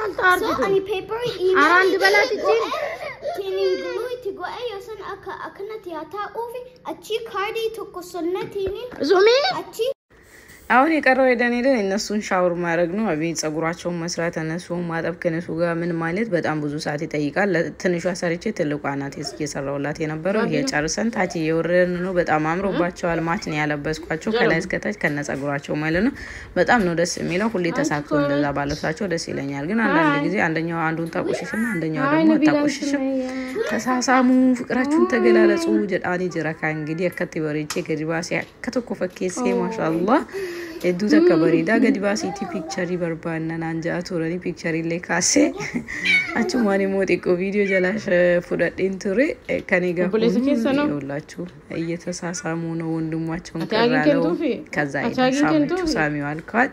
[SPEAKER 5] any paper
[SPEAKER 2] Around the balati
[SPEAKER 5] tini glue ti go ayo san akana tiata ovi achi cardi toko sonnatini
[SPEAKER 2] ዞሜ
[SPEAKER 5] achi
[SPEAKER 2] አሁን የቀረው ሄደን እነሱን ሻወር ማድረግ ነው። አቤት ጸጉራቸውን መስራት እነሱን ማጠብ ከነሱ ጋር ምን ማለት በጣም ብዙ ሰዓት ይጠይቃል። ትንሿ ሰርቼ ትልቋ ናት እየሰራውላት የነበረው የጨርሰን ታች የወረን ነው። በጣም አምሮባቸዋል። ማች ነው ያለበስኳቸው ከላይ እስከ ታች ከነ ጸጉራቸው ማለት ነው። በጣም ነው ደስ የሚለው። ሁሌ ተሳክቶ እንደዛ ባለሳቸው ደስ ይለኛል። ግን አንዳንድ ጊዜ አንደኛው አንዱን ታቆሽሽና አንደኛው ደግሞ ታቆሽሽ። ተሳሳሙ፣ ፍቅራችሁን ተገላለጹ። ጀዳኒ ጅራካ እንግዲህ አከቲ ወሬቼ ከዲባሲ ከተኮ ፈኬሴ ማሻአላህ Eddu takka barida gadi baasiti picture barbaanna nanja turani picture illee kaase achumani moxiqo video jalash fudadin ture kani gafullachu እየተሳሳሙ ነው ወንድማቸውን ቀራለው ከዛ ይሳሙ ሳሚው አልኳት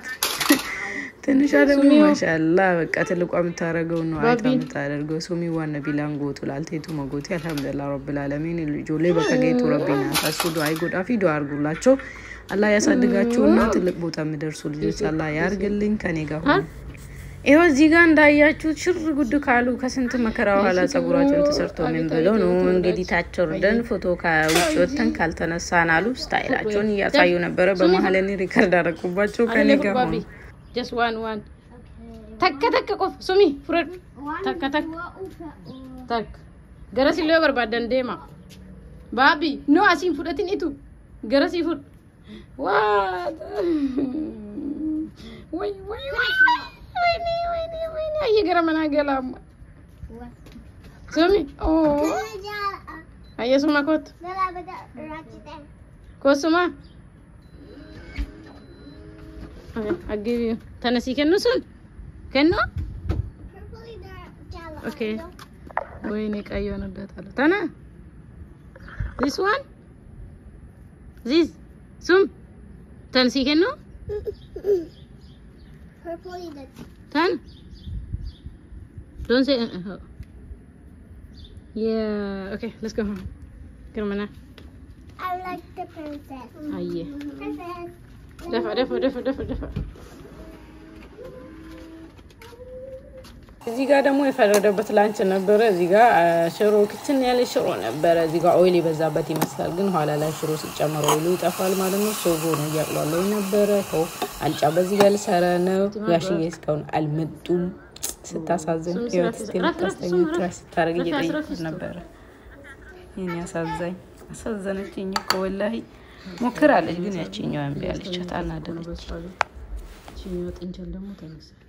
[SPEAKER 2] ትንሽ ደግሞ ማሻአላ በቃ ትልቋ የምታረገው ነው አይታምታደርገው ሱሚዋን ቢላንጎ ቱላልቴቱ መጎቲ አልহামዱሊላህ ረብል ዓለሚን ልጆሌ በከገይቱ ረቢና ታሱዱ አይጎዳ ፊዶ አርጉላቸው አላህ ያሳድጋቸውና ትልቅ ቦታ የሚደርሱ ልጆች አላህ ያርግልኝ ከኔ ጋር ሆነ ይሄው እዚህ ጋር እንዳያችሁ ሽር ጉድ ካሉ ከስንት መከራ በኋላ ጸጉራቸውን ተሰርቶ ምን ብለው ነው እንግዲህ ታቸው ደን ፎቶ ከውጭ ወጥተን ካልተነሳን አሉ ስታይላቸውን ያሳዩ ነበር በመሐል እኔ ሪከርድ አደረኩባቸው ከኔ ጋር ሆነ just one takka ቆፍ ሱሚ ፍረድ takka ገረሲ ለው በርባደን ዴማ ባቢ ኖ አሲን ፍረቲን ኢቱ ገረሲ ፍረድ What? Wait. Ay, gara managalam. Sumi. Oh. Ay, suma kot. Ko suma. Okay, I'll give you. Tanasi kenno sun? Kenno? Okay. Wait, nik ayo na datalo. Tana. This one? This. Sum. Tansi kenno?
[SPEAKER 5] purple that
[SPEAKER 2] Tan? Don't say yeah, okay, let's go home. Come on now.
[SPEAKER 5] I like the princess.
[SPEAKER 2] Ah, yeah.
[SPEAKER 5] Princess.
[SPEAKER 2] Defa. እዚህ ጋር ደግሞ የፈረደበት ላንች ነበር። እዚህ ጋር ሽሮ ክትን ያለ ሽሮ ነበር። እዚህ ጋር ኦይል ይበዛበት ይመስላል፣ ግን ኋላ ላይ ሽሮ ሲጨመር ኦይሉ ይጠፋል ማለት ነው። ሶጎ ነው ያቅሏለው ነበር። አልጫ በዚህ ጋር ልሰራ ነው። ጋሽዬ እስካሁን አልመጡም። ስታሳዝን ህይወት ተስተኝ ትራስ ታረግ እየጠየቁ ነበር። የኔ አሳዘነችኝ እኮ ወላሂ። ሞክራለች ግን ያቺኛው እምቢ አለች። ታናደለች። ያቺኛው ጥንቸል ደግሞ ተነሳች።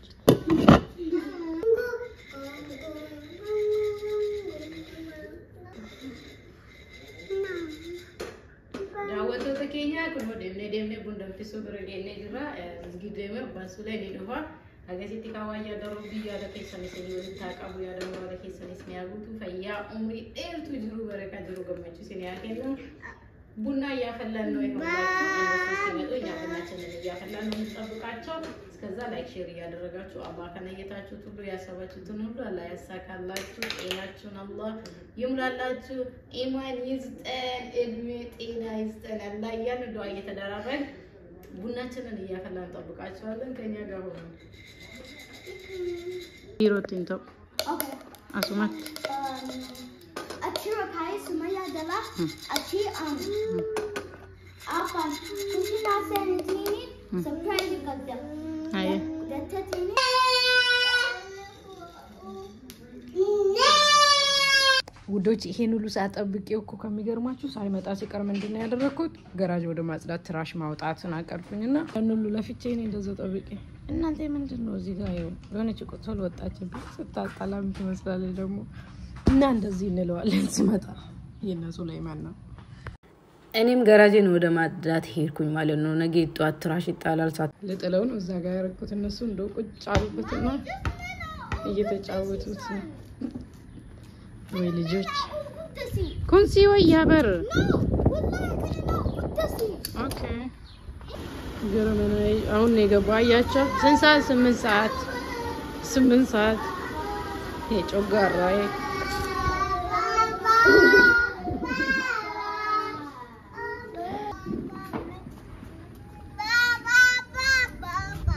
[SPEAKER 2] daawwattoota keenya kun deemnee bundamtisuu bira geennee jirra. Gideemee baasulee ni dhufa. Agasitti kaawayyaa daroo biyyaadha keessanis ni waliin taaqabu yaada muraasa keessanis ni haguutu fayyaa umrii dheertuu jiru barakaa jiru gammachiisu ni haa kennu. ቡና እያፈላን ነው ይሆናችሁ እንደዚህ ሲመጡ እኛ ቡናችንን እያፈላን ነው እንጠብቃቸው። እስከዛ ላይክ ሼር እያደረጋችሁ አላህ ከነየታችሁ ሁሉ ያሰባችሁትን ሁሉ አላህ ያሳካላችሁ። ጤናችሁን አላህ ይሙላላችሁ። ኢማን ይስጠን፣ እድሜ ጤና ይስጠን። አላህ ያን ዱዓ እየተደራረገ ቡናችንን እያፈላን እንጠብቃቸዋለን። ከኛ ጋር ሆኖ Irotinto.
[SPEAKER 5] Okay.
[SPEAKER 2] Asumat.
[SPEAKER 5] Achi rakai sumaya dala. Achi apa? Kunci nasi ini surprise kerja.
[SPEAKER 2] Aye.
[SPEAKER 5] Datatini.
[SPEAKER 2] ውዶች ይሄን ሁሉ ሳጠብቄው እኮ ከሚገርማችሁ ሳይመጣ ሲቀር ምንድነው ያደረኩት ገራጅ ወደ ማጽዳት ትራሽ ማውጣትን አቀርኩኝና ሁሉ ለፍቼ እኔ እንደዛ ጠብቄ እናንተ ምንድነው እዚህ ጋር የሆነች ቁጥል ወጣችብኝ ስታጣላም ትመስላለች ደግሞ እና እንደዚህ እንለዋለን ስመጣ የነሱ ላይ ማን ነው እኔም ገራጅን ወደ ማጽዳት ሄድኩኝ ማለት ነው ነገ ጧት ትራሽ ይጣላል ሳት ለጥለው ነው እዛ ጋር ያረኩት እነሱ እንደው ቁጭ አሉበትና እየተጫወቱት ነው ወይ ልጆች ኩንሲ ወይ ያበር ኦኬ ገረመናይ አሁን ነው የገባው አያቸው ስንት ሰዓት 8 ሰዓት የጮጋራይ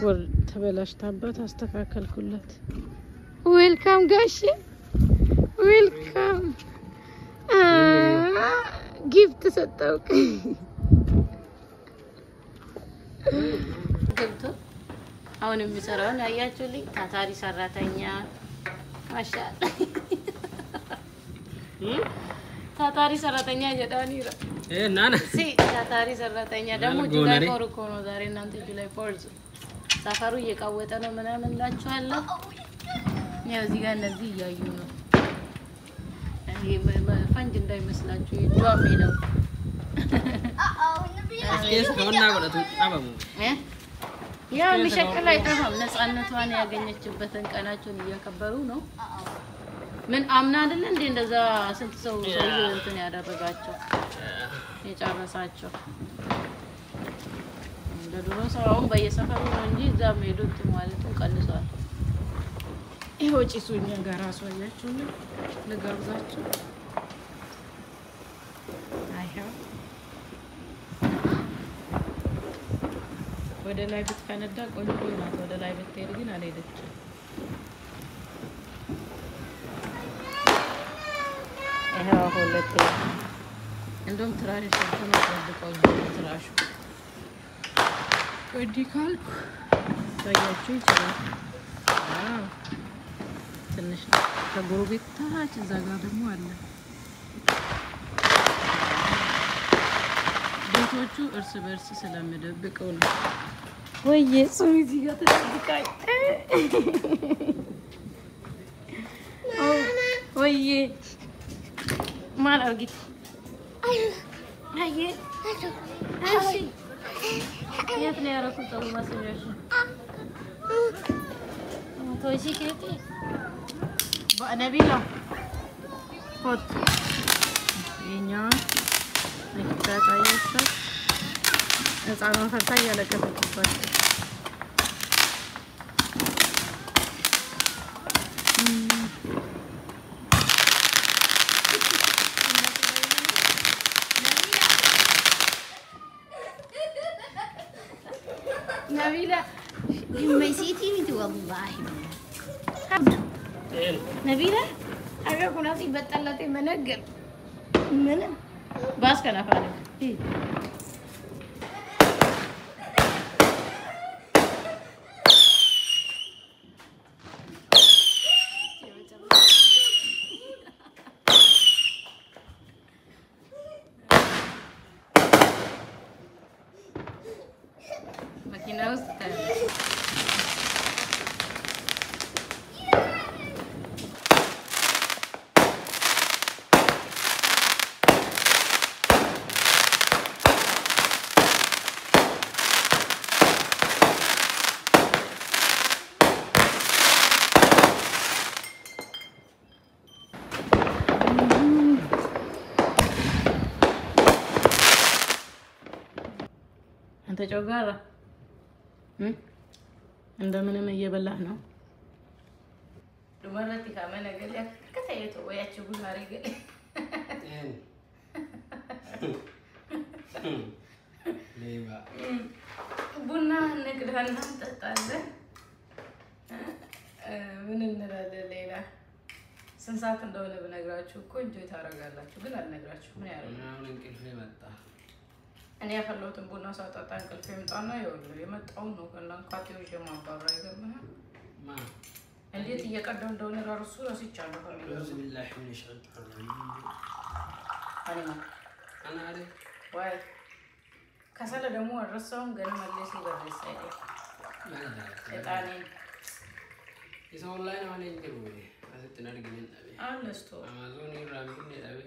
[SPEAKER 2] ወር ተበላሽታበት አስተካከልኩለት ዌልካም ጋሽ Welcome. Gift ሰጠውክ ገብቶ አሁን የሚሰራው አያችሁልኝ ታታሪ ሰራተኛ ማሻአላ ታታሪ ሰራተኛ ጀዳኒራ
[SPEAKER 3] ናና
[SPEAKER 2] ታታሪ ሰራተኛ ደግሞ ጁላይ 4 እኮ ነው ዛሬ እናንተ ጁላይ 4 ሰፈሩ እየቃወጠ ነው ምናምን ላችኋለሁ ያው እዚህ ጋር እንደዚህ እያዩ ነው ፈንጅ እንዳይመስላችሁ ጆም ነው
[SPEAKER 3] እስኪ ከሆነ ወለቱ አባሙ
[SPEAKER 2] ያ ምሽከላ አይተፋም ነፃነቷን ያገኘችበትን ቀናቸውን እያከበሩ ነው ምን አምና አይደል እንዴ እንደዛ ስንት ሰው እንትን ያደረጋቸው የጨረሳቸው እንደድሮ ሰው በየሰፈሩ ነው እንጂ እዛ ሄዱት ማለቱን ቀንሷል ይሄው ጭሱኛ ጋር አስዋያችሁ ለጋብዛችሁ አይሄው ወደ ላይ ብትፈነዳ ቆንጆ ናት ወደ ላይ ብትሄድ ግን አልሄደችም ይሄው ሁለት እንደውም ትራሽ ተመጥቷል ትራሹ ወዲካል ታያችሁ ይችላል ትንሽ ከጎረቤት ታች እዛ ጋር ደግሞ አለ ቤቶቹ እርስ በርስ ስለሚደብቀው ነው ወይዬ ሱሚ እዚህ ጋር ተደብቃይ ወይዬ ማን አርጊት አየ እሺ የት ነው ያረኩት ሰው ማሰኛሽ ቶሺ ከቲ በነቢላ ፎት የኛ ነክታታየሳ ህፃኗ ፈታ እያለቀሰችባት نبيلة يمسيتيني والله نبيلة أنا كنا في بتلاتي منقل من بس كنا فارق Makina usted. Ante jogara. እንደምንም እየበላህ ነው ዱማራቲ ካመና ገለ ከተየቶ ወያችሁ ጉማሪ ገለ
[SPEAKER 3] ሌባ
[SPEAKER 2] ቡና ንግዳና ተጣለ ምን እንላለን ሌላ ስንት ሰዓት እንደሆነ ብነግራችሁ እኮ እንጆይ ታረጋላችሁ ግን አልነግራችሁ ምን ያረጋል
[SPEAKER 3] ምናምን እንቅልፍ መጣ
[SPEAKER 2] እኔ ያፈለውትን ቡና ሳጣጣ እንቅልፍ ይመጣና ይወሉ የመጣው ነው ከላንካቴው የማባራ ይገርምና
[SPEAKER 3] ማ
[SPEAKER 2] እንዴት እየቀደም እንደሆነ ራሱ ረስቻለሁ
[SPEAKER 3] أعوذ بالله من الشيطان الرجيم أنا عارف
[SPEAKER 2] ወይ ከሰለ ደግሞ አረሳውን ገና መለስ ይበረስ አይደል
[SPEAKER 3] ما أدري
[SPEAKER 2] እጣኔ
[SPEAKER 3] يسوون لاين على الجروي هذا تنرجع من أبي
[SPEAKER 2] አለስቶ
[SPEAKER 3] أمازون يرامين من أبي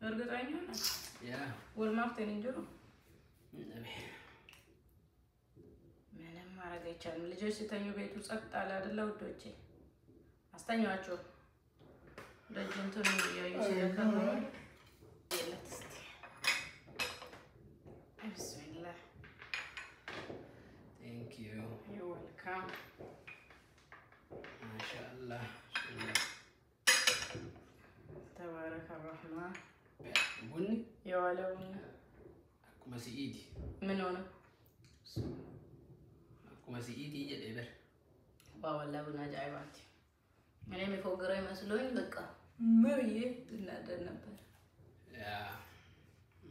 [SPEAKER 2] እርግጠኛ ነኝ
[SPEAKER 3] يا
[SPEAKER 2] ወልማርቴን እንጀሮ
[SPEAKER 3] من أبي
[SPEAKER 2] ምንም ማድረግ አይቻልም ልጆች ሲተኙ ቤቱ ጸጥ አለ አይደል ውዶቼ አስተኛዋቸው ደጅንቱን ያዩ ስለከሩ የለትስቲ bismillah
[SPEAKER 3] thank you
[SPEAKER 2] you're welcome
[SPEAKER 3] ما شاء الله
[SPEAKER 2] تبارك الرحمن
[SPEAKER 3] بني
[SPEAKER 2] يا ولون
[SPEAKER 3] أكو مسيئتي
[SPEAKER 2] من هنا
[SPEAKER 3] أكو مسيئتي يجي إبر
[SPEAKER 2] والله بنا جايبات أنا مفوقرة مسلوين بقى مريه تنادر نبر
[SPEAKER 3] يا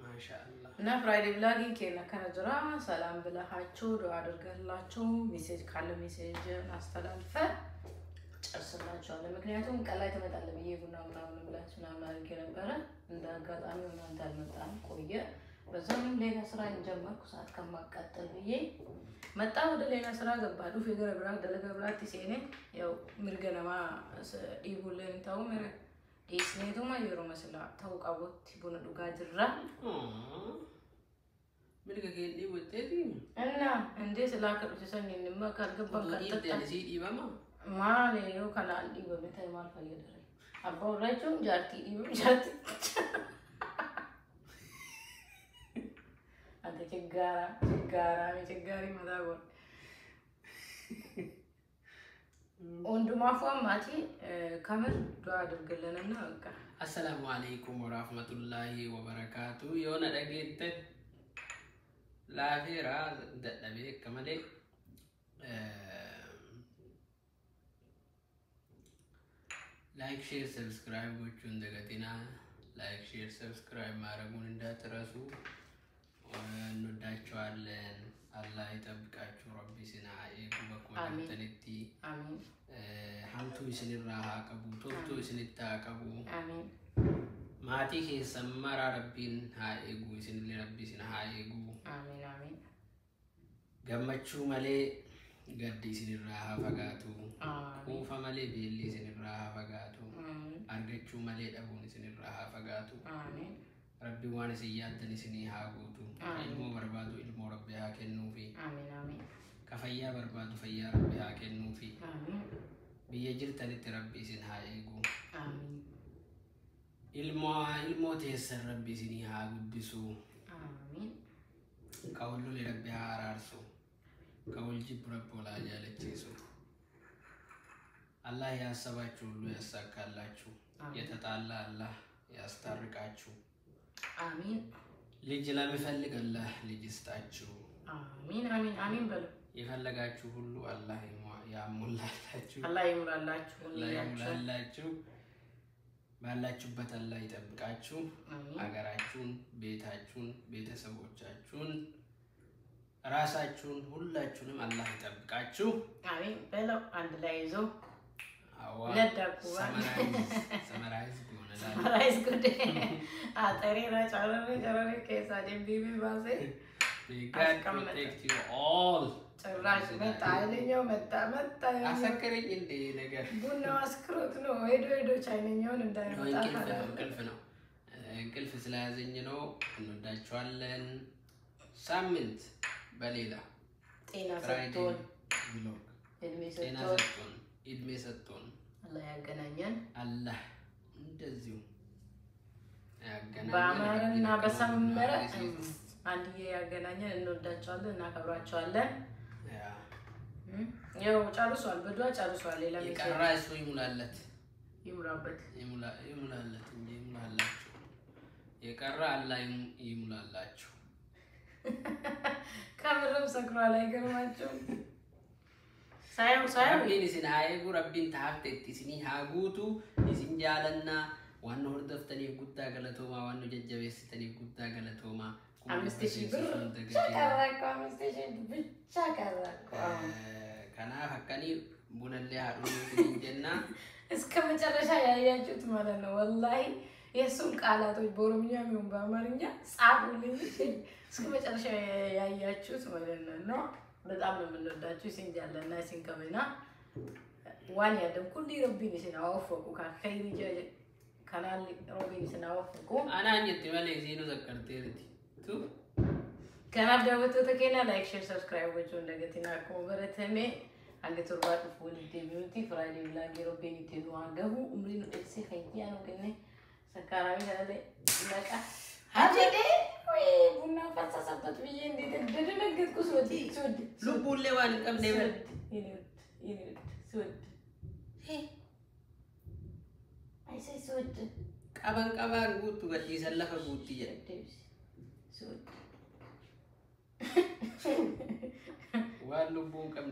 [SPEAKER 3] ما شاء الله
[SPEAKER 2] እና ፍራይዴ ብላጊ ከና ከነጅራ ሰላም ብለሃችሁ ዱአ አድርገላችሁ ሜሴጅ ካለ ሜሴጅ አስተላልፈ ጨርስላችኋለሁ ምክንያቱም ቀላይ ተመጣለ ብዬ ቡና ምናምን ብላችሁ ምናምን አድርጌ ነበረ እንደ አጋጣሚ እናንተ አልመጣም ቆየ በዛም ሌላ ስራ እንጀመርኩ ሰዓት ከማቃጠል ብዬ መጣ ወደ ሌላ ስራ ገባዱ ፍቅር ብራክ ደለገ ብላክ ሲኔ ያው ምርገናማ ዲቡልን ታው ምር ዲስኔቱ ማየሩ መስላ ታውቃውት ቡና ዱጋ ጅራ
[SPEAKER 3] من كان دي وتدي
[SPEAKER 2] እና እንዴ ስላከሩ ሲሰኝንማ ካልገባን
[SPEAKER 3] قطع
[SPEAKER 2] ቀጥታ
[SPEAKER 3] سي دي بما
[SPEAKER 2] ማለዩ ካላሊ በመታይ ማልፈ ይደረ አባው ራይቹን ጃርቲ ዲቡ ጃርቲ አንተ ችጋሪ መዳጎ ወንድማፏ ማቲ ካመር ዱአ አድርገለንና በቃ
[SPEAKER 3] السلام عليكم ورحمة الله وبركاته يونا دقيت لا فيرا دبيك كمالي لايك شير سبسكرايب وچون دغتنا لايك شير سبسكرايب ማረጉን እንዳትረሱ እንወዳችኋለን አላህ ይጠብቃችሁ ረቢ ሲና ይኩበኩንተንቲ
[SPEAKER 2] አሜን
[SPEAKER 3] ሀምቱ ይስንራሃ ቀቡ ቶቶ ይስንታ ቀቡ
[SPEAKER 2] አሜን
[SPEAKER 3] ማቲ ከሰመራ ረቢን ሃይጉ ይስንሊ ረቢ ሲና ሃይጉ
[SPEAKER 2] አሜን አሜን
[SPEAKER 3] ገመቹ መሌ ገዲ ይስንራሃ ፈጋቱ ኩፋ መሌ ቤሊ ይስንራሃ ፈጋቱ አርገቹ መሌ ደቡን ይስንራሃ ፈጋቱ
[SPEAKER 2] አሜን
[SPEAKER 3] ربي وانا سيادني سني هاغوتو علمو بربادو علمو ربي هاكنو في
[SPEAKER 2] آمين آمين
[SPEAKER 3] كفيا بربادو فيا ربي هاكنو في
[SPEAKER 2] آمين
[SPEAKER 3] بيجر تلت ربي سن هايغو
[SPEAKER 2] آمين
[SPEAKER 3] علمو تيسر ربي سني هاغدسو
[SPEAKER 2] آمين
[SPEAKER 3] كاولو لربي هارارسو كاول جيب ربو لا جالتشيسو الله ያሰባችሁ ሁሉ ያሳካላችሁ የተጣላ አላህ ያስታርቃችሁ
[SPEAKER 2] آمين
[SPEAKER 3] ልጅ ለሚፈልግ አላህ ልጅ ይስጣችሁ
[SPEAKER 2] آمين آمين آمين بل
[SPEAKER 3] የፈለጋችሁ ሁሉ አላህ ያሙላላችሁ
[SPEAKER 2] الله يملاላችሁ
[SPEAKER 3] አላህ ያሙላላችሁ ባላችሁበት አላህ ይጠብቃችሁ ሀገራችሁን ቤታችሁን ቤተሰቦቻችሁን ራሳችሁን ሁላችሁንም አላህ ይጠብቃችሁ
[SPEAKER 2] آمين በለው አንድ ላይ ይዞ
[SPEAKER 3] ሰመራይዝ
[SPEAKER 2] Summarise good. Atari na charare kesa jimbi bi base.
[SPEAKER 3] May God protect you all.
[SPEAKER 2] Charrash metta ailenyo metta.
[SPEAKER 3] Asakering hindi nagar.
[SPEAKER 2] Bunno askrut no edo chainenyo nda.
[SPEAKER 3] እንቅልፍ ነው እንቅልፍ ስለያዘኝ ነው እንወዳችኋለን ሳምንት በሌላ
[SPEAKER 2] ጤና ሰጥቶን
[SPEAKER 3] ብሎግ ጤና ሰጥቶን እድሜ ሰጥቶን
[SPEAKER 2] አላህ ያገናኘን
[SPEAKER 3] አላህ እንደዚሁ ያገናኘን
[SPEAKER 2] በአማረና በሰመረ አንድዬ ያገናኘን እንወዳቸዋለን እናከብራቸዋለን ያው ጨርሷል በዱአ ጨርሷል ሌላ
[SPEAKER 3] የቀራ እሱ ይሙላለት
[SPEAKER 2] ይሙላበት
[SPEAKER 3] ይሙላለት እንጂ ይሙላላችሁ የቀራ አላህ ይሙላላችሁ
[SPEAKER 2] ከምርም ሰክሯል አይገርማችሁም ሳይው
[SPEAKER 3] ربين إسن هاي ربين تعبت إسني هاجوتو إسن جالنا وانو هردفتني قطة غلطوما وانو ججبستني قطة غلطوما
[SPEAKER 2] أمستشي بر شكرك أمستشي بشكرك
[SPEAKER 3] كنا حكاني بنا اللي هارون جنة
[SPEAKER 2] اسكم جرشا يا جوت مالنا والله يسون قالاتو بورميا ميون بامارኛ ጻፉልኝ እስከ መጨረሻ ያያችሁት ማለት ነው በጣም ነው የምንወዳችሁ ሲንጃለና ሲንከበና ዋን ያደም ኩሊ ረቢን ሲናወፈቁ ከኸይር ካናል ረቢን ሲናወፈቁ
[SPEAKER 3] አና አንጀት ማለት ዜኑ ዘከርቴርቲ ቱ
[SPEAKER 2] ካናል ደውቶ ተከና ላይክ ሼር ሰብስክራይብ ወጆ እንደገቲና ኮቨረተሜ አንገ ቱርባቱ ፉል ዲቪቲ ፍራይዴ ብላጊ ረቢን ይተኑ አንገቡ ኡምሪኑ ደክሴ ፈይያ ነው ግን ሰካራዊ ያለ ለቃ አጀዴ ወይ ቡና ፈሰሰበት ብዬ እንዴት እንደደነገጥኩ ሶዲ
[SPEAKER 3] ልቡን ለዋን ቀም ነበር
[SPEAKER 2] ሶዲ አይሰይ ሶዲ
[SPEAKER 3] ቀበን ጉቱ ገዲ ሰለፈ ጉቱ ይደ
[SPEAKER 2] ሶዲ
[SPEAKER 3] ዋልቡን ቀም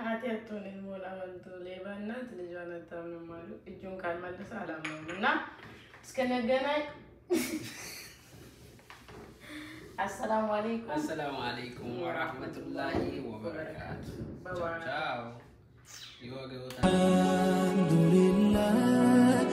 [SPEAKER 2] አቴቶን ሞላ ወንቶ ለባናት ልጇን ታምኑ ማሉ እጁን ካልመለሰ አላምነውና እስከነገናኝ السلام
[SPEAKER 3] عليكم ورحمة الله وبركاته. Ciao. الحمد لله